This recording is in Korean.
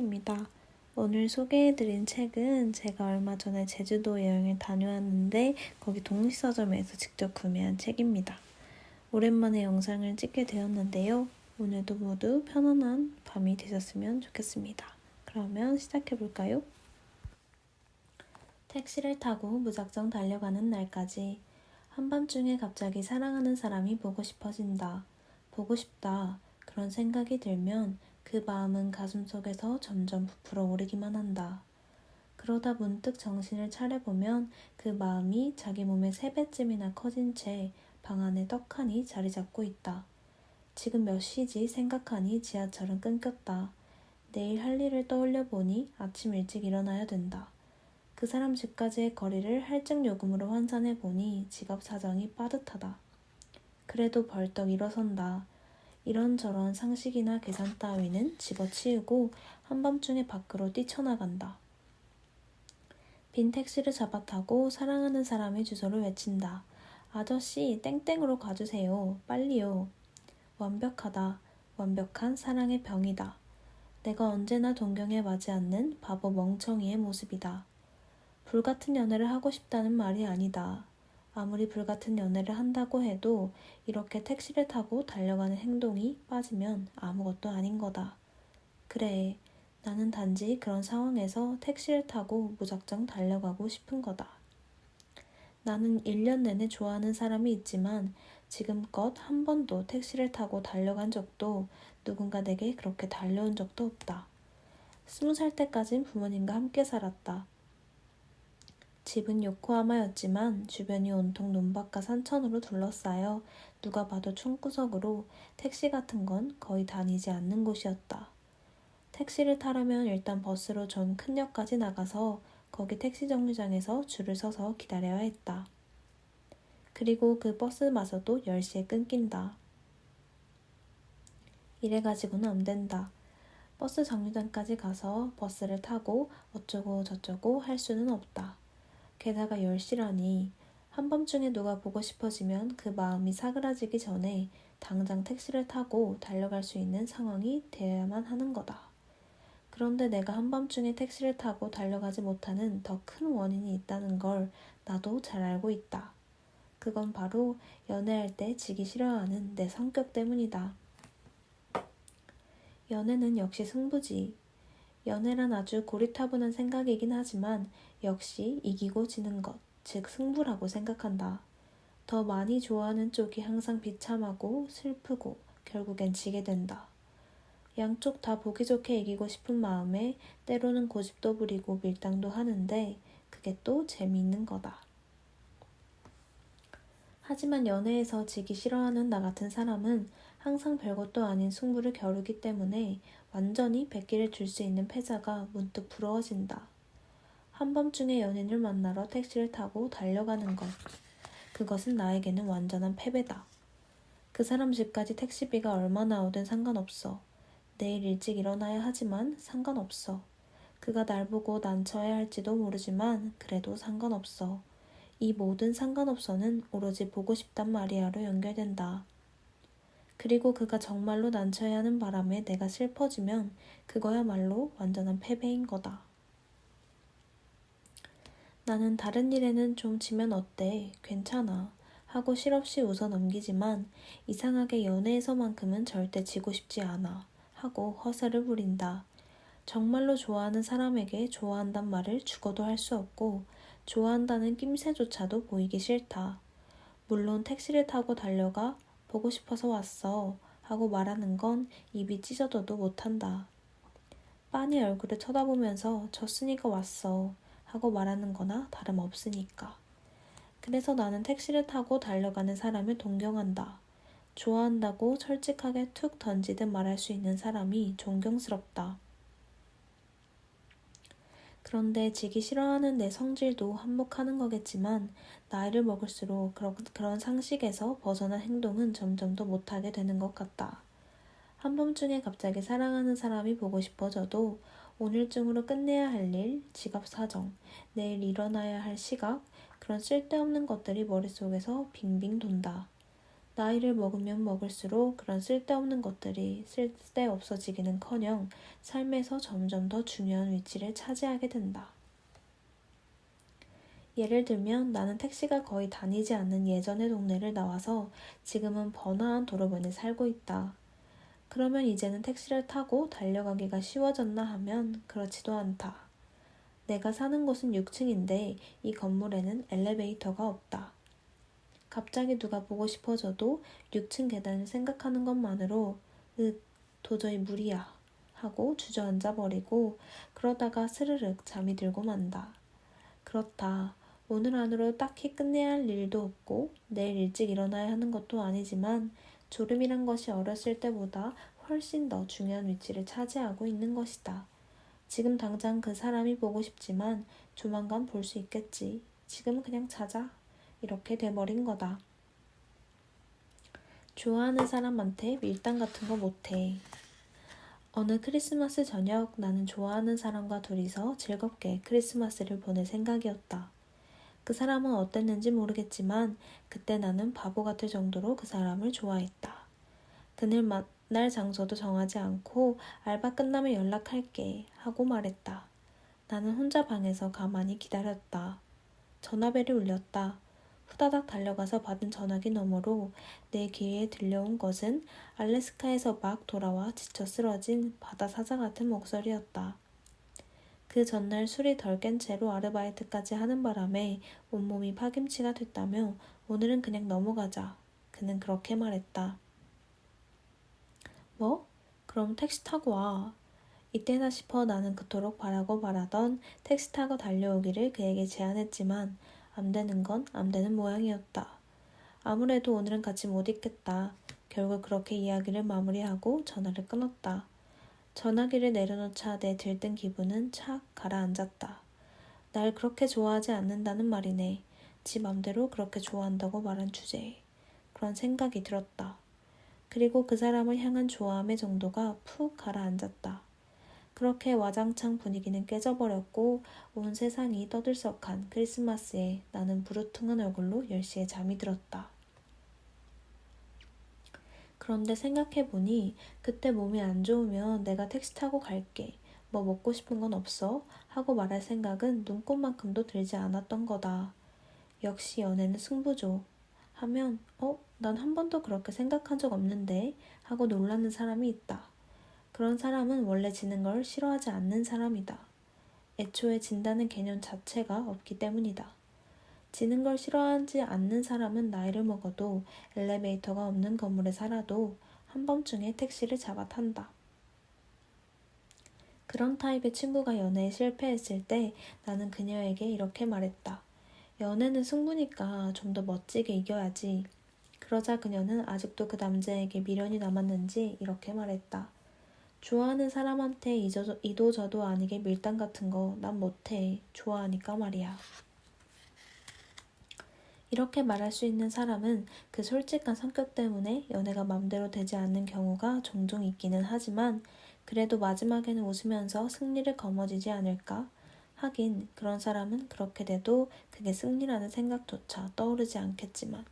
소녀입니다. 오늘 소개해드린 책은 제가 얼마 전에 제주도 여행을 다녀왔는데 거기 독립서점에서 직접 구매한 책입니다. 오랜만에 영상을 찍게 되었는데요. 오늘도 모두 편안한 밤이 되셨으면 좋겠습니다. 그러면 시작해볼까요? 택시를 타고 무작정 달려가는 날까지 한밤중에 갑자기 사랑하는 사람이 보고 싶어진다. 보고 싶다. 그런 생각이 들면 그 마음은 가슴속에서 점점 부풀어 오르기만 한다. 그러다 문득 정신을 차려보면 그 마음이 자기 몸의 3배쯤이나 커진 채 방 안에 떡하니 자리 잡고 있다. 지금 몇 시지 생각하니 지하철은 끊겼다. 내일 할 일을 떠올려 보니 아침 일찍 일어나야 된다. 그 사람 집까지의 거리를 할증 요금으로 환산해 보니 지갑 사정이 빠듯하다. 그래도 벌떡 일어선다. 이런저런 상식이나 계산 따위는 집어치우고 한밤중에 밖으로 뛰쳐나간다. 빈 택시를 잡아타고 사랑하는 사람의 주소를 외친다. 아저씨, 땡땡으로 가주세요. 빨리요. 완벽하다. 완벽한 사랑의 병이다. 내가 언제나 동경에 맞지 않는 바보 멍청이의 모습이다. 불같은 연애를 하고 싶다는 말이 아니다. 아무리 불같은 연애를 한다고 해도 이렇게 택시를 타고 달려가는 행동이 빠지면 아무것도 아닌 거다. 그래, 나는 단지 그런 상황에서 택시를 타고 무작정 달려가고 싶은 거다. 나는 1년 내내 좋아하는 사람이 있지만 지금껏 한 번도 택시를 타고 달려간 적도 누군가 내게 그렇게 달려온 적도 없다. 20살 때까진 부모님과 함께 살았다. 집은 요코하마였지만 주변이 온통 논밭과 산천으로 둘러싸여 누가 봐도 총구석으로 택시 같은 건 거의 다니지 않는 곳이었다. 택시를 타려면 일단 버스로 좀 큰 역까지 나가서 거기 택시 정류장에서 줄을 서서 기다려야 했다. 그리고 그 버스마저도 10시에 끊긴다. 이래가지고는 안 된다. 버스 정류장까지 가서 버스를 타고 어쩌고 저쩌고 할 수는 없다. 게다가 10시라니 한밤중에 누가 보고 싶어지면 그 마음이 사그라지기 전에 당장 택시를 타고 달려갈 수 있는 상황이 되어야만 하는 거다. 그런데 내가 한밤중에 택시를 타고 달려가지 못하는 더 큰 원인이 있다는 걸 나도 잘 알고 있다. 그건 바로 연애할 때 지기 싫어하는 내 성격 때문이다. 연애는 역시 승부지. 연애란 아주 고리타분한 생각이긴 하지만 역시 이기고 지는 것, 즉 승부라고 생각한다. 더 많이 좋아하는 쪽이 항상 비참하고 슬프고 결국엔 지게 된다. 양쪽 다 보기 좋게 이기고 싶은 마음에 때로는 고집도 부리고 밀당도 하는데 그게 또 재미있는 거다. 하지만 연애에서 지기 싫어하는 나 같은 사람은 항상 별것도 아닌 승부를 겨루기 때문에 완전히 백기를 줄 수 있는 패자가 문득 부러워진다. 한밤중에 연인을 만나러 택시를 타고 달려가는 것. 그것은 나에게는 완전한 패배다. 그 사람 집까지 택시비가 얼마 나오든 상관없어. 내일 일찍 일어나야 하지만 상관없어. 그가 날 보고 난처해 할지도 모르지만 그래도 상관없어. 이 모든 상관없어는 오로지 보고 싶단 말이야로 연결된다. 그리고 그가 정말로 난처해하는 바람에 내가 슬퍼지면 그거야말로 완전한 패배인 거다. 나는 다른 일에는 좀 지면 어때? 괜찮아. 하고 실없이 웃어 넘기지만 이상하게 연애에서만큼은 절대 지고 싶지 않아. 하고 허세를 부린다. 정말로 좋아하는 사람에게 좋아한단 말을 죽어도 할 수 없고 좋아한다는 낌새조차도 보이기 싫다. 물론 택시를 타고 달려가 보고 싶어서 왔어 하고 말하는 건 입이 찢어져도 못한다. 빤히 얼굴을 쳐다보면서 졌으니까 왔어 하고 말하는 거나 다름없으니까. 그래서 나는 택시를 타고 달려가는 사람을 동경한다. 좋아한다고 솔직하게 툭 던지듯 말할 수 있는 사람이 존경스럽다. 그런데 지기 싫어하는 내 성질도 한몫하는 거겠지만 나이를 먹을수록 그런 상식에서 벗어난 행동은 점점 더 못하게 되는 것 같다. 한밤중에 갑자기 사랑하는 사람이 보고 싶어져도 오늘 중으로 끝내야 할 일, 지갑 사정, 내일 일어나야 할 시각, 그런 쓸데없는 것들이 머릿속에서 빙빙 돈다. 나이를 먹으면 먹을수록 그런 쓸데없는 것들이 쓸데없어지기는커녕 삶에서 점점 더 중요한 위치를 차지하게 된다. 예를 들면 나는 택시가 거의 다니지 않는 예전의 동네를 나와서 지금은 번화한 도로변에 살고 있다. 그러면 이제는 택시를 타고 달려가기가 쉬워졌나 하면 그렇지도 않다. 내가 사는 곳은 6층인데 이 건물에는 엘리베이터가 없다. 갑자기 누가 보고 싶어져도 6층 계단을 생각하는 것만으로 도저히 무리야 하고 주저앉아 버리고 그러다가 스르륵 잠이 들고 만다. 그렇다. 오늘 안으로 딱히 끝내야 할 일도 없고 내일 일찍 일어나야 하는 것도 아니지만 졸음이란 것이 어렸을 때보다 훨씬 더 중요한 위치를 차지하고 있는 것이다. 지금 당장 그 사람이 보고 싶지만 조만간 볼 수 있겠지. 지금은 그냥 자자. 이렇게 돼버린 거다. 좋아하는 사람한테 밀당 같은 거 못해. 어느 크리스마스 저녁 나는 좋아하는 사람과 둘이서 즐겁게 크리스마스를 보낼 생각이었다. 그 사람은 어땠는지 모르겠지만 그때 나는 바보 같을 정도로 그 사람을 좋아했다. 그늘 만날 장소도 정하지 않고 알바 끝나면 연락할게 하고 말했다. 나는 혼자 방에서 가만히 기다렸다. 전화벨이 울렸다. 후다닥 달려가서 받은 전화기 너머로 내 귀에 들려온 것은 알래스카에서 막 돌아와 지쳐 쓰러진 바다 사자 같은 목소리였다. 그 전날 술이 덜 깬 채로 아르바이트까지 하는 바람에 온몸이 파김치가 됐다며 오늘은 그냥 넘어가자. 그는 그렇게 말했다. 뭐? 그럼 택시 타고 와. 이때나 싶어 나는 그토록 바라던 택시 타고 달려오기를 그에게 제안했지만 안 되는 건 안 되는 모양이었다. 아무래도 오늘은 같이 못 있겠다. 결국 그렇게 이야기를 마무리하고 전화를 끊었다. 전화기를 내려놓자 내 들뜬 기분은 착 가라앉았다. 날 그렇게 좋아하지 않는다는 말이네. 지 맘대로 그렇게 좋아한다고 말한 주제에. 그런 생각이 들었다. 그리고 그 사람을 향한 좋아함의 정도가 푹 가라앉았다. 그렇게 와장창 분위기는 깨져버렸고 온 세상이 떠들썩한 크리스마스에 나는 부르퉁한 얼굴로 10시에 잠이 들었다. 그런데 생각해보니 그때 몸이 안 좋으면 내가 택시 타고 갈게. 뭐 먹고 싶은 건 없어? 하고 말할 생각은 눈꼽만큼도 들지 않았던 거다. 역시 연애는 승부죠. 하면 난 한 번도 그렇게 생각한 적 없는데 하고 놀라는 사람이 있다. 그런 사람은 원래 지는 걸 싫어하지 않는 사람이다. 애초에 진다는 개념 자체가 없기 때문이다. 지는 걸 싫어하지 않는 사람은 나이를 먹어도 엘리베이터가 없는 건물에 살아도 한 번쯤에 택시를 잡아 탄다. 그런 타입의 친구가 연애에 실패했을 때 나는 그녀에게 이렇게 말했다. 연애는 승부니까 좀 더 멋지게 이겨야지. 그러자 그녀는 아직도 그 남자에게 미련이 남았는지 이렇게 말했다. 좋아하는 사람한테 이도저도 아니게 밀당 같은 거 난 못해. 좋아하니까 말이야. 이렇게 말할 수 있는 사람은 그 솔직한 성격 때문에 연애가 맘대로 되지 않는 경우가 종종 있기는 하지만 그래도 마지막에는 웃으면서 승리를 거머쥐지 않을까? 하긴 그런 사람은 그렇게 돼도 그게 승리라는 생각조차 떠오르지 않겠지만